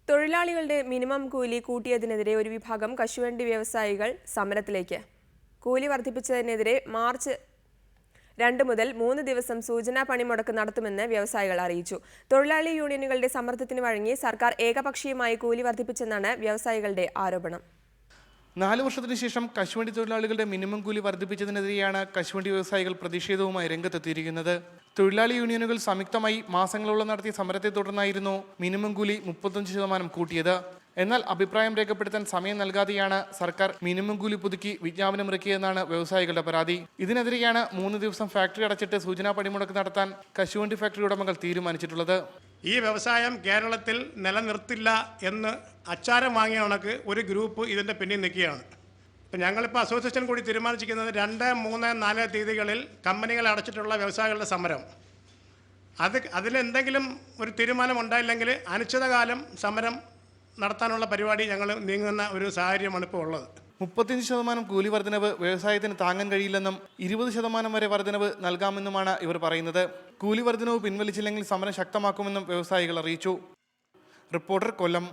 തൊഴിലാളികളുടെ മിനിമം കൂലി കൂട്ടിയതിനെതിരെ ഒരു വിഭാഗം കശുവണ്ടി വ്യവസായികൾ സമരത്തിലേക്ക്. കൂലി വർദ്ധിപ്പിച്ചതിനെതിരെ മാർച്ച് 2 മുതൽ 3 ദിവസം സൂചനാ പണിമുടക്ക് നടത്തുമെന്ന് വ്യവസായികൾ അറിയിച്ചു. തൊഴിലാളി യൂണിയനുകളുടെ സമ്മർദ്ദത്തിന് വഴങ്ങി സർക്കാർ ഏകപക്ഷീയമായി കൂലി വർദ്ധിപ്പിച്ചെന്നാണ് വ്യവസായികളുടെ ആരോപണം. 4 വർഷത്തിന് ശേഷം കശുവണ്ടി തൊഴിലാളികളുടെ മിനിമം കൂലി വർദ്ധിപ്പിച്ചതിനെതിരെയാണ് കശുവണ്ടി വ്യവസായികൾ പ്രതിഷേധവുമായി രംഗത്തെത്തിയിരിക്കുന്നത്. തൊഴിലാളി യൂണിയനുകൾ സംയുക്തമായി മാസങ്ങളോളം നടത്തിയ സമരത്തെ തുടർന്നായിരുന്നു മിനിമം കൂലി 35% കൂട്ടിയത്. എന്നാൽ അഭിപ്രായം രേഖപ്പെടുത്താൻ സമയം നൽകാതെയാണ് സർക്കാർ മിനിമം കൂലി പുതുക്കി വിജ്ഞാപനമിറക്കിയതെന്നാണ് വ്യവസായികളുടെ പരാതി. ഇതിനെതിരെയാണ് 3 ദിവസം ഫാക്ടറി അടച്ചിട്ട് സൂചനാ പണിമുടക്ക് നടത്താൻ കശുവണ്ടി ഫാക്ടറി ഉടമകൾ തീരുമാനിച്ചിട്ടുള്ളത്. ഈ വ്യവസായം കേരളത്തിൽ നിലനിർത്തില്ല എന്ന് അച്ചാരം വാങ്ങിയ കണക്ക് ഒരു ഗ്രൂപ്പ് ഇതിൻ്റെ പിന്നിൽ നിൽക്കുകയാണ്. ഇപ്പം ഞങ്ങളിപ്പോൾ അസോസിയേഷൻ കൂടി തീരുമാനിച്ചിരിക്കുന്നത് 2, 3, 4 തീയതികളിൽ കമ്പനികൾ അടച്ചിട്ടുള്ള വ്യവസായികളുടെ സമരം. അതിലെന്തെങ്കിലും ഒരു തീരുമാനം ഉണ്ടായില്ലെങ്കിൽ അനിശ്ചിതകാലം സമരം നടത്താനുള്ള പരിപാടി ഞങ്ങൾ നീങ്ങുന്ന ഒരു സാഹചര്യമാണ് ഇപ്പോൾ ഉള്ളത്. 35% കൂലി വർധനവ് വ്യവസായത്തിന് താങ്ങാൻ കഴിയില്ലെന്നും 20% വരെ വർധനവ് നൽകാമെന്നുമാണ് ഇവർ പറയുന്നത്. കൂലി വർധനവ് പിൻവലിച്ചില്ലെങ്കിൽ സമരം ശക്തമാക്കുമെന്നും വ്യവസായികൾ അറിയിച്ചു. റിപ്പോർട്ടർ, കൊല്ലം.